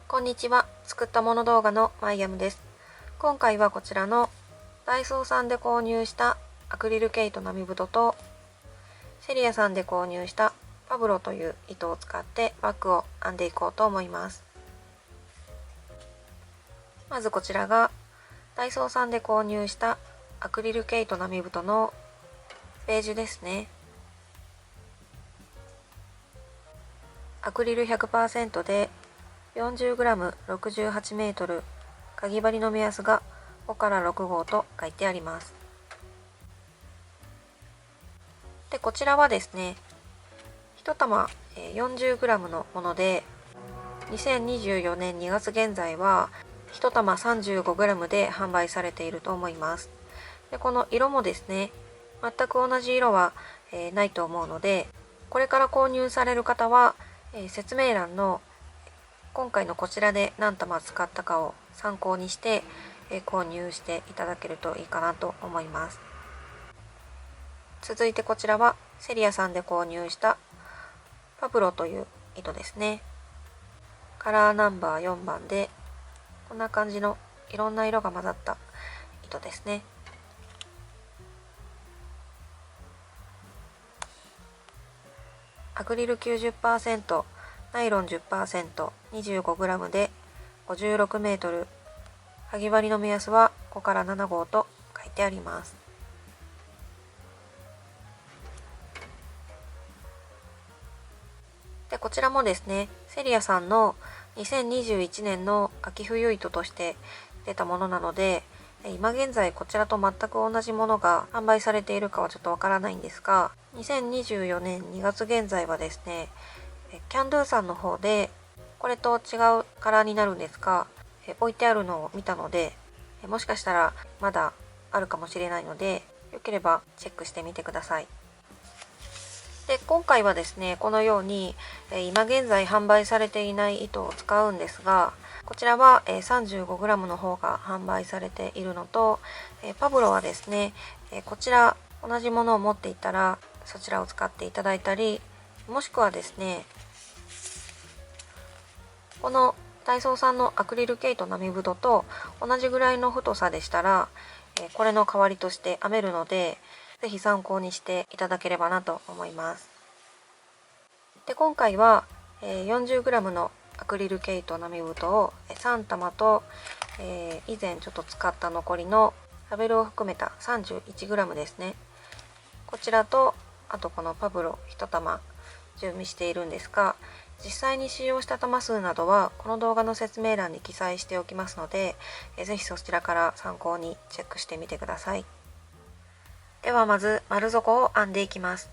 こんにちは。作ったもの動画のマイヤムです。今回はこちらのダイソーさんで購入したアクリル毛糸並太とセリアさんで購入したパブロという糸を使ってバッグを編んでいこうと思います。まずこちらがダイソーさんで購入したアクリル毛糸並太のベージュですね。アクリル 100% で 40g68 メートル、かぎ針の目安が5から6号と書いてあります。で、こちらはですね、1玉 40g のもので、2024年2月現在は1玉 35g で販売されていると思います。で、この色もですね、全く同じ色はないと思うので、これから購入される方は説明欄の今回のこちらで何玉使ったかを参考にして購入していただけるといいかなと思います。続いてこちらはセリアさんで購入したパブロという糸ですね。カラーナンバー4番でこんな感じのいろんな色が混ざった糸ですね。アクリル 90%、ナイロン 10%、25g で56メートル。かぎ針の目安は5から7号と書いてあります。で、こちらもですね、セリアさんの2021年の秋冬糸として出たものなので、今現在こちらと全く同じものが販売されているかはちょっとわからないんですが、2024年2月現在はですね、キャンドゥさんの方でこれと違うカラーになるんですが、置いてあるのを見たので、もしかしたらまだあるかもしれないので、よければチェックしてみてください。で、今回はですね、このように今現在販売されていない糸を使うんですが、こちらは 35g の方が販売されているのと、パブロはですね、こちら同じものを持っていたらそちらを使っていただいたり、もしくはですね、このダイソーさんのアクリル毛糸並太と同じぐらいの太さでしたら、これの代わりとして編めるので、ぜひ参考にしていただければなと思います。で、今回は 40g のアクリル毛糸並太を3玉と、以前ちょっと使った残りのラベルを含めた 31g ですね。こちらと、あとこのパブロ1玉準備しているんですが、実際に使用した玉数などはこの動画の説明欄に記載しておきますので、ぜひそちらから参考にチェックしてみてください。ではまず丸底を編んでいきます。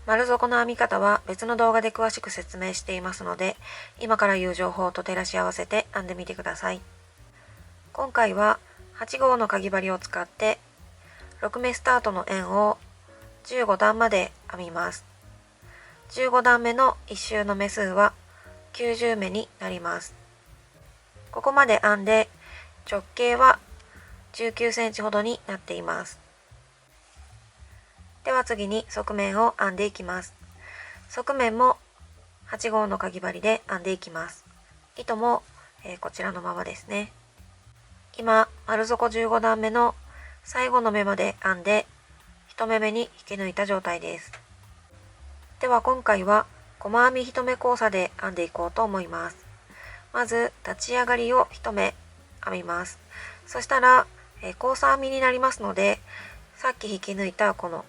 丸底の編み方は別の動画で詳しく説明していますので、今から言う情報と照らし合わせて編んでみてください。今回は8号のかぎ針を使って6目スタートの円を15段まで編みます。15段目の1周の目数は90目になります。ここまで編んで直径は19センチほどになっています。では次に側面を編んでいきます。側面も8号のかぎ針で編んでいきます。糸も、こちらのままですね。今丸底15段目の最後の目まで編んで1目目に引き抜いた状態です。では今回は細編み1目交差で編んでいこうと思います。まず立ち上がりを1目編みます。そしたら、交差編みになりますので、さっき引き抜いたこの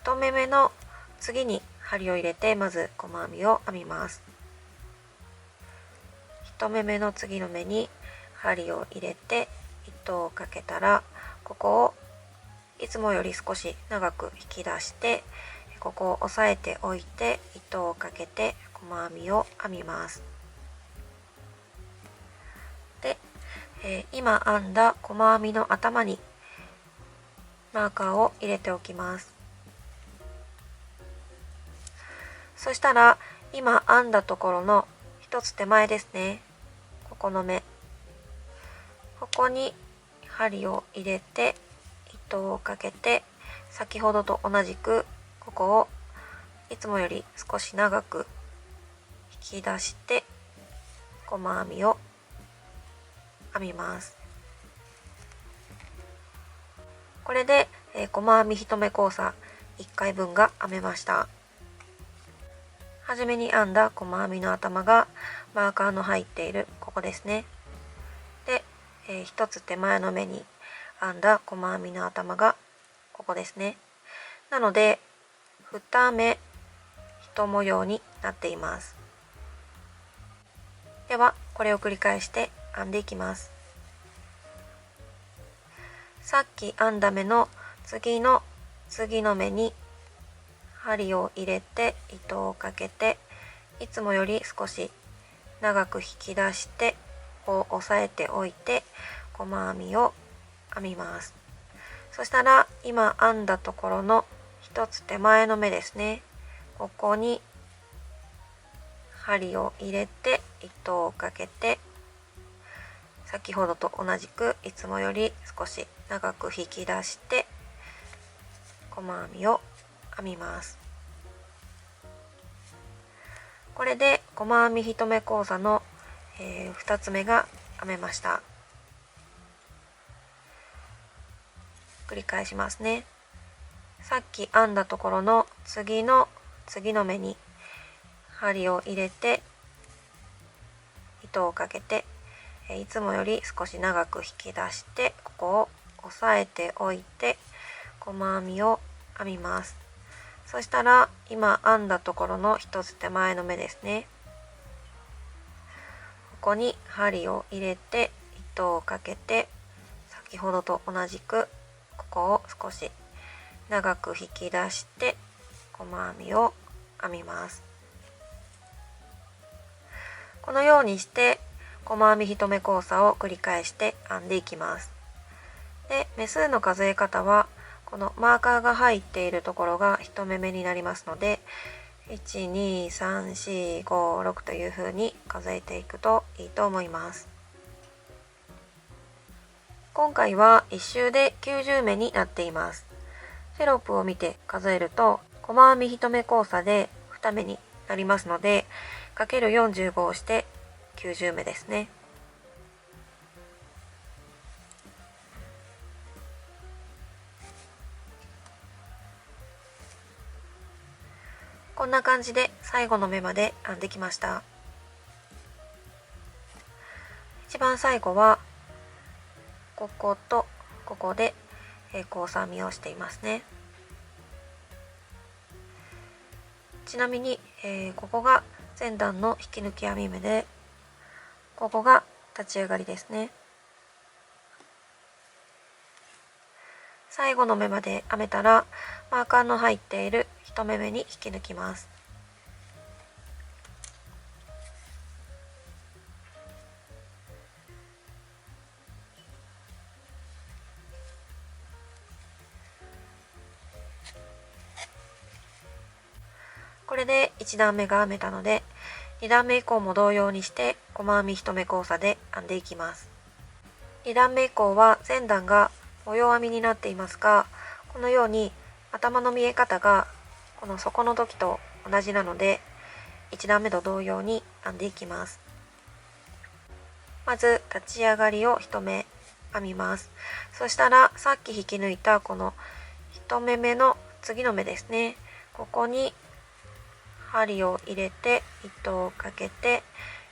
1目目の次に針を入れて、まず細編みを編みます。1目目の次の目に針を入れて糸をかけたら、ここをいつもより少し長く引き出して、ここを押さえておいて糸をかけて細編みを編みます。で、今編んだ細編みの頭にマーカーを入れておきます。そしたら今編んだところの一つ手前ですね、ここの目、ここに針を入れて糸をかけて、先ほどと同じくここをいつもより少し長く引き出して細編みを編みます。これで、細編み1目交差1回分が編めました。はじめに編んだ細編みの頭がマーカーの入っているここですね。で、1つ手前の目に編んだ細編みの頭がここですね。なので2目1模様になっています。ではこれを繰り返して編んでいきます。さっき編んだ目の次の目に針を入れて糸をかけて、いつもより少し長く引き出してこう押さえておいて細編みを編みます。そしたら今編んだところの一つ手前の目ですね、ここに針を入れて糸をかけて、先ほどと同じくいつもより少し長く引き出して細編みを編みます。これで細編み1目交差の、2つ目が編めました。繰り返しますね。さっき編んだところの次の目に針を入れて糸をかけて、いつもより少し長く引き出してここを押さえておいて細編みを編みます。そしたら今編んだところの一つ手前の目ですね、ここに針を入れて糸をかけて、先ほどと同じくここを少し長く引き出して細編みを編みます。このようにして細編み1目交差を繰り返して編んでいきます。で、目数の数え方はこのマーカーが入っているところが1目目になりますので、1、2、3、4、5、6というふうに数えていくといいと思います。今回は1周で90目になっています。テロップを見て数えると細編み1目交差で2目になりますので、×45をして90目ですね。こんな感じで最後の目まで編んできました。一番最後はこことここで交差編みをしていますね。ちなみに、ここが前段の引き抜き編み目で、ここが立ち上がりですね。最後の目まで編めたらマーカーの入っている1目目に引き抜きます。これで1段目が編めたので、2段目以降も同様にして細編み1目交差で編んでいきます。2段目以降は前段が模様編みになっていますが、このように頭の見え方がこの底の時と同じなので、1段目と同様に編んでいきます。まず立ち上がりを1目編みます。そしたらさっき引き抜いたこの1目目の次の目ですね、ここに針を入れて糸をかけて、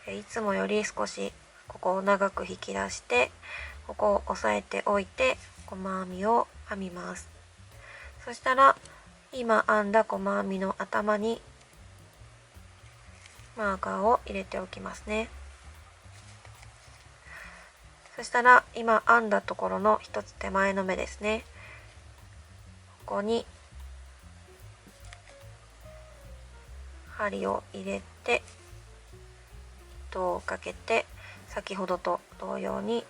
いつもより少しここを長く引き出してここを押さえておいて細編みを編みます。そしたら今編んだ細編みの頭にマーカーを入れておきますね。そしたら今編んだところの一つ手前の目ですね、ここに針を入れて糸をかけて、先ほどと同様に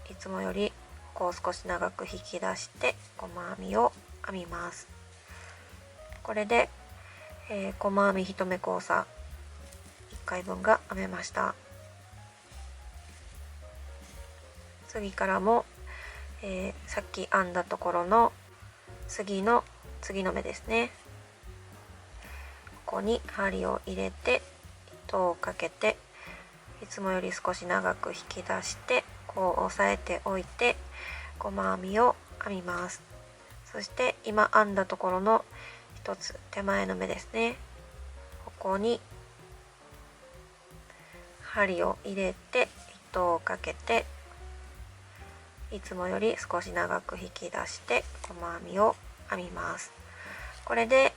いつもよりこう少し長く引き出して細編みを編みます。これで、細編み1目交差1回分が編めました。次からも、さっき編んだところの次の目ですね、ここに針を入れて糸をかけて、いつもより少し長く引き出してこう押さえておいて細編みを編みます。そして今編んだところの一つ手前の目ですね、ここに針を入れて糸をかけて、いつもより少し長く引き出して細編みを編みます。これで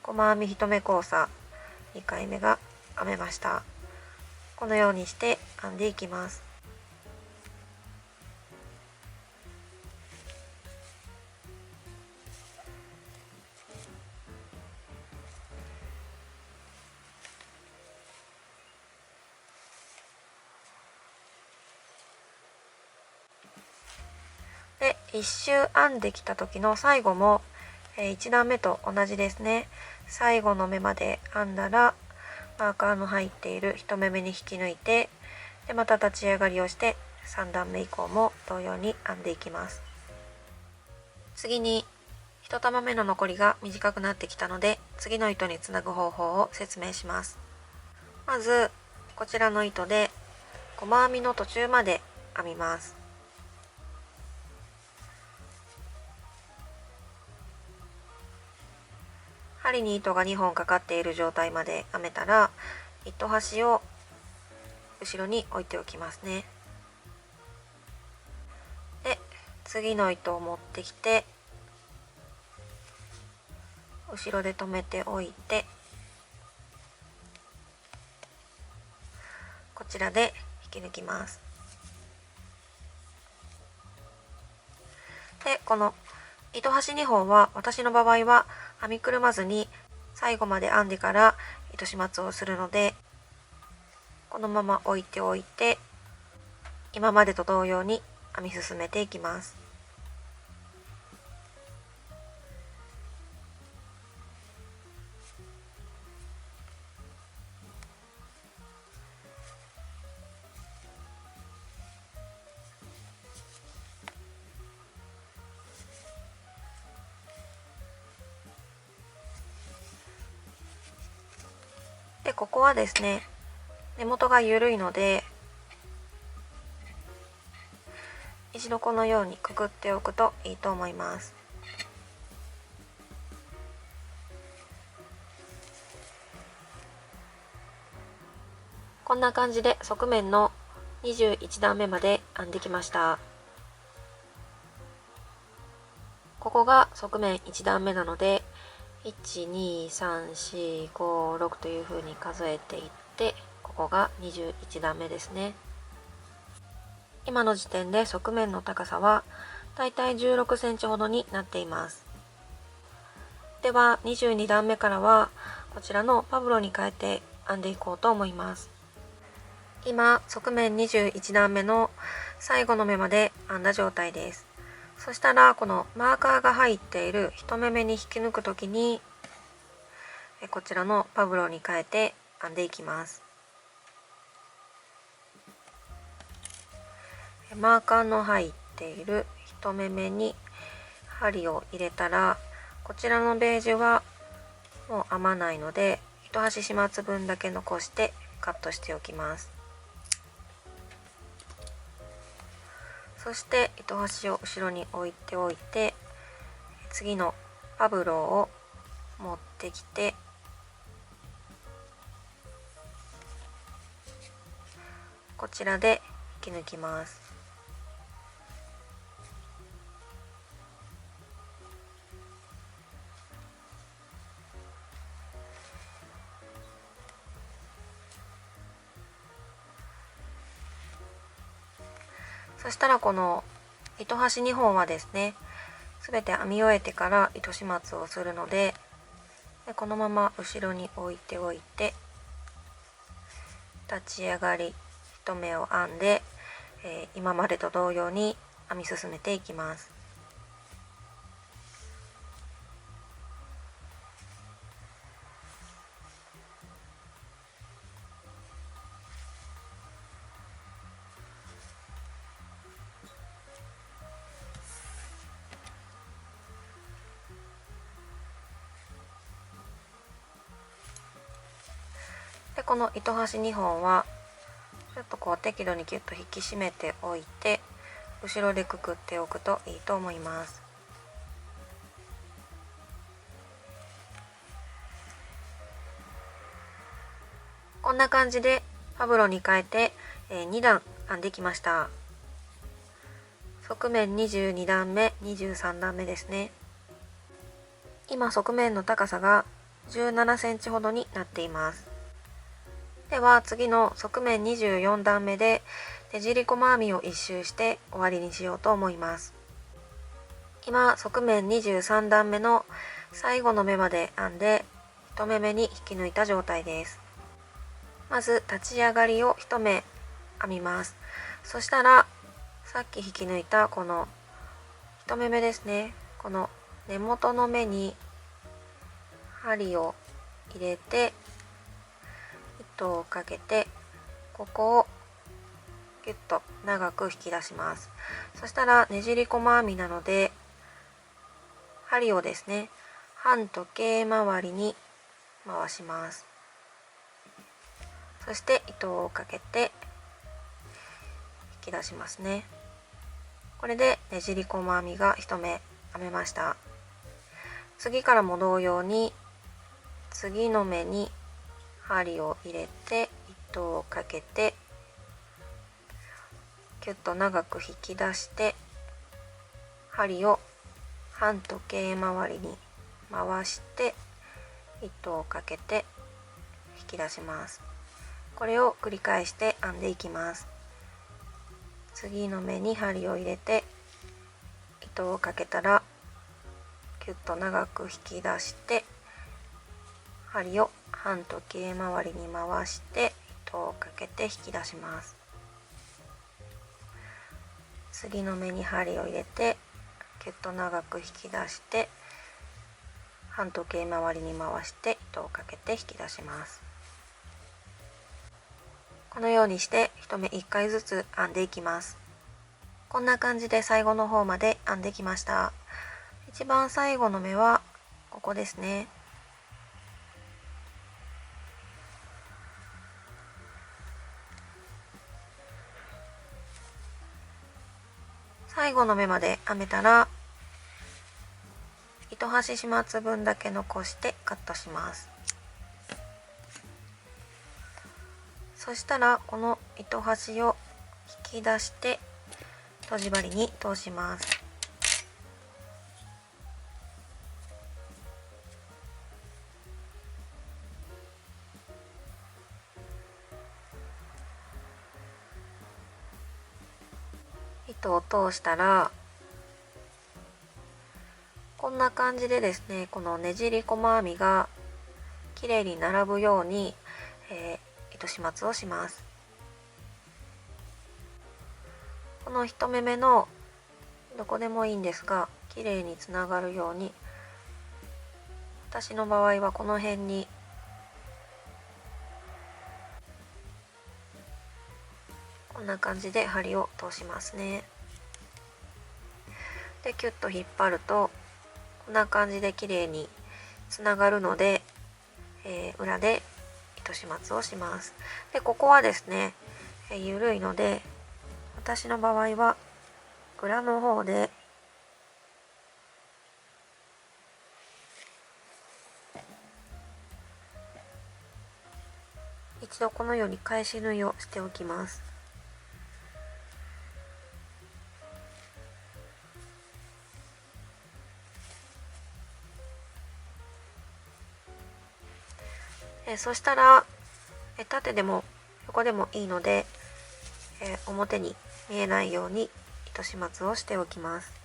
細編み1目交差2回目が編めました。このようにして編んでいきます。で、1周編んできた時の最後も1段目と同じですね。最後の目まで編んだらマーカーの入っている1目目に引き抜いて、でまた立ち上がりをして3段目以降も同様に編んでいきます。次に1玉目の残りが短くなってきたので、次の糸につなぐ方法を説明します。まずこちらの糸で細編みの途中まで編みます。針に糸が2本かかっている状態まで編めたら、糸端を後ろに置いておきますね。で、次の糸を持ってきて後ろで留めておいて、こちらで引き抜きます。で、この糸端2本は私の場合は編みくるまずに最後まで編んでから糸始末をするので、このまま置いておいて今までと同様に編み進めていきます。で、ここはですね、根元が緩いので一度このようにくくっておくといいと思います。こんな感じで側面の21段目まで編んできました。ここが側面1段目なので12345というふうに数えていって、ここが21段目ですね。今の時点で側面の高さはだいたい16センチほどになっています。では22段目からはこちらのパブロに変えて編んでいこうと思います。今側面21段目の最後の目まで編んだ状態です。そしたらこのマーカーが入っている1目目に引き抜くときにこちらのパブロに変えて編んでいきます。マーカーの入っている1目目に針を入れたら、こちらのベージュはもう編まないので糸端始末分だけ残してカットしておきます。そして糸端を後ろに置いておいて、次のパブロを持ってきてこちらで引き抜きます。そしたらこの糸端2本はですね、すべて編み終えてから糸始末をするので、このまま後ろに置いておいて立ち上がり1目を編んで、今までと同様に編み進めていきます。で、この糸端2本はちょっとこう適度にキュッと引き締めておいて、後ろでくくっておくといいと思います。こんな感じでファブロに変えて、2段編んできました。側面22段目、23段目ですね。今側面の高さが17センチほどになっています。では次の側面24段目でねじり細編みを1周して終わりにしようと思います。今側面23段目の最後の目まで編んで1目めに引き抜いた状態です。まず立ち上がりを1目編みます。そしたらさっき引き抜いたこの1目めですね、この根元の目に針を入れて糸をかけて、ここをギュッと長く引き出します。そしたらねじり細編みなので針をですね、反時計回りに回します。そして糸をかけて引き出しますね。これでねじり細編みが1目編めました。次からも同様に次の目に針を入れて糸をかけてキュッと長く引き出して針を反時計回りに回して糸をかけて引き出します。これを繰り返して編んでいきます。次の目に針を入れて糸をかけたらキュッと長く引き出して針を反時計回りに回して糸をかけて引き出します。次の目に針を入れてキュッと長く引き出して反時計回りに回して糸をかけて引き出します。このようにして1目1回ずつ編んでいきます。こんな感じで最後の方まで編んできました。一番最後の目はここですね。最後の目まで編めたら糸端始末分だけ残してカットします。そしたらこの糸端を引き出してとじ針に通します。糸を通したらこんな感じでですね、このねじり細編みが綺麗に並ぶように、糸始末をします。この1目目のどこでもいいんですが綺麗につながるように、私の場合はこの辺にこんな感じで針を通しますね。でキュッと引っ張るとこんな感じで綺麗につながるので、裏で糸始末をします。でここはですね、緩いので私の場合は裏の方で一度このように返し縫いをしておきます。そしたら縦でも横でもいいので、表に見えないように糸始末をしておきます。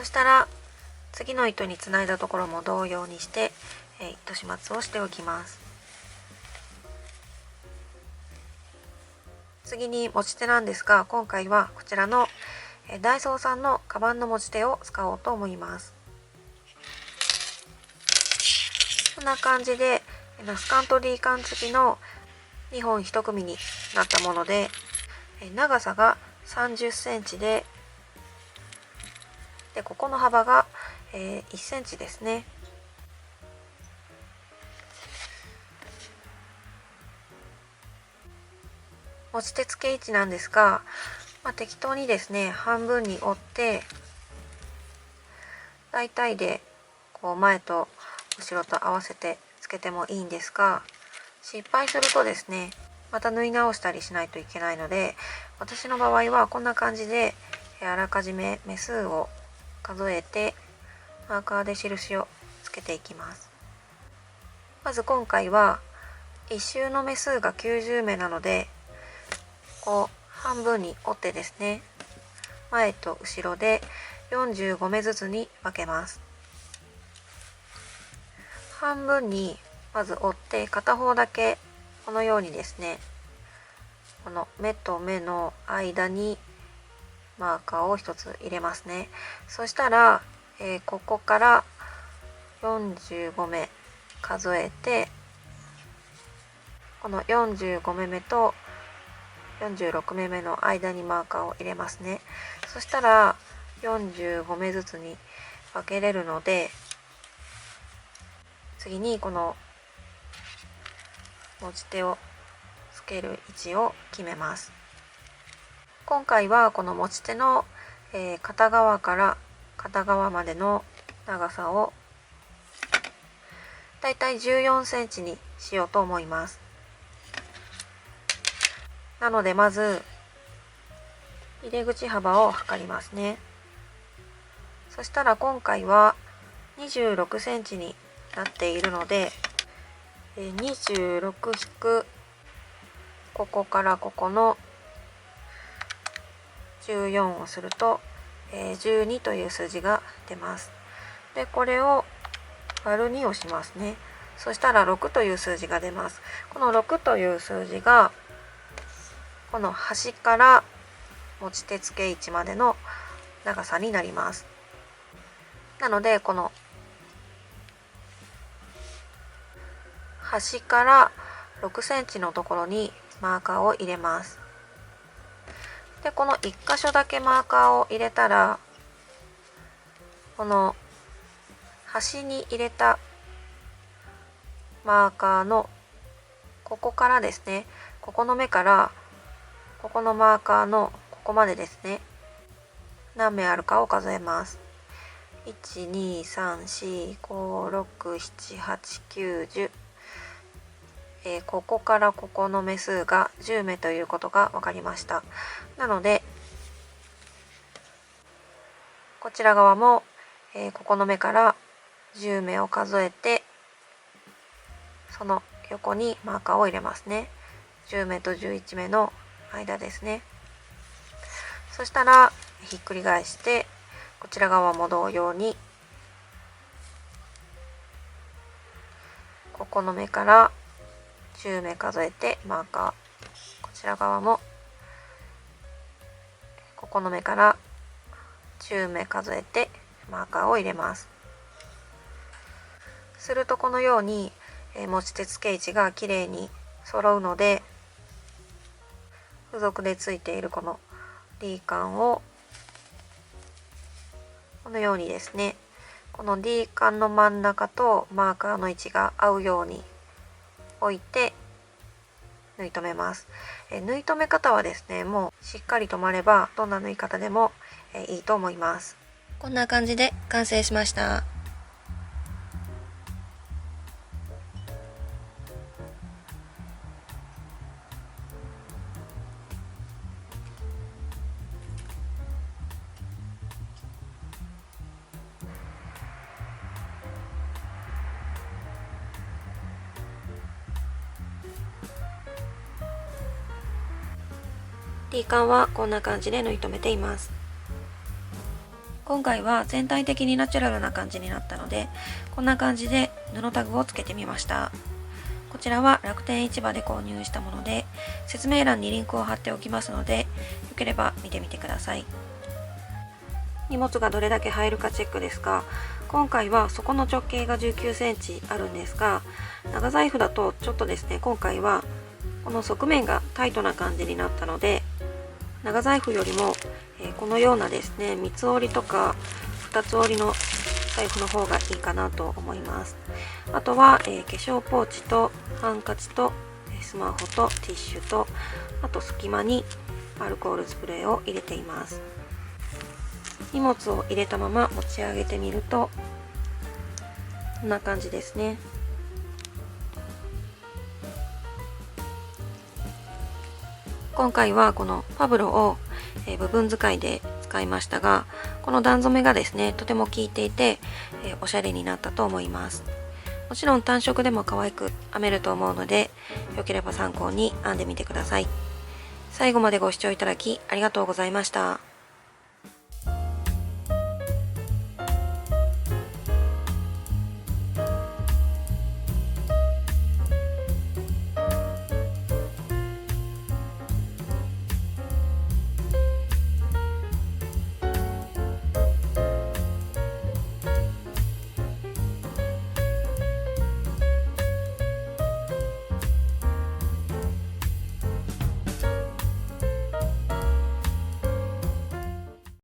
したら次の糸につないだところも同様にして、糸始末をしておきます。次に持ち手なんですが、今回はこちらのダイソーさんのカバンの持ち手を使おうと思います。こんな感じでナスカンとリーカン付きの2本1組になったもので、長さが30センチで、ここの幅が1センチですね。持ち手付け位置なんですが、適当にですね半分に折って大体でこう前と後ろと合わせてつけてもいいんですが、失敗するとですねまた縫い直したりしないといけないので、私の場合はこんな感じであらかじめ目数を数えてマーカーで印をつけていきます。まず今回は1周の目数が90目なので、こう半分に折ってですね前と後ろで45目ずつに分けます。半分にまず折って片方だけこのようにですね、この目と目の間にマーカーを一つ入れますね。そしたら、ここから45目数えて、この45目目と46目目の間にマーカーを入れますね。そしたら45目ずつに分けれるので、次にこの持ち手をつける位置を決めます。今回はこの持ち手の、片側から片側までの長さをだいたい14センチにしようと思います。なのでまず入れ口幅を測りますね。そしたら今回は26センチになっているので、26引くここからここの14をすると、12という数字が出ます。でこれを割る2をしますね。そしたら6という数字が出ます。この6という数字がこの端から持ち手付け位置までの長さになります。なのでこの端から6センチのところにマーカーを入れます。でこの1箇所だけマーカーを入れたら、この端に入れたマーカーのここからですね、ここの目からここのマーカーのここまでですね、何目あるかを数えます。12345678910、ここからここの目数が10目ということが分かりました。なのでこちら側も、ここの目から10目を数えて、その横にマーカーを入れますね。10目と11目の間ですね。そしたらひっくり返してこちら側も同様にここの目から10目数えてマーカー、こちら側もここの目から10目数えてマーカーを入れます。するとこのように持ち手付け位置がきれいに揃うので、付属でついているこのD カンをこのようにですね、この D カンの真ん中とマーカーの位置が合うように置いて縫い留めます。縫い留め方はですね、もうしっかり留まればどんな縫い方でもいいと思います。こんな感じで完成しました。D カンはこんな感じで縫い留めています。今回は全体的にナチュラルな感じになったので、こんな感じで布タグをつけてみました。こちらは楽天市場で購入したもので、説明欄にリンクを貼っておきますので、よければ見てみてください。荷物がどれだけ入るかチェックですが、今回は底の直径が19センチあるんですが、長財布だとちょっとですね、今回はこの側面がタイトな感じになったので、長財布よりもこのようなですね、三つ折りとか二つ折りの財布の方がいいかなと思います。あとは、化粧ポーチとハンカチとスマホとティッシュと、あと隙間にアルコールスプレーを入れています。荷物を入れたまま持ち上げてみるとこんな感じですね。今回はこのパブロを部分使いで使いましたが、この段染めがですね、とても効いていておしゃれになったと思います。もちろん単色でも可愛く編めると思うので、よければ参考に編んでみてください。最後までご視聴いただきありがとうございました。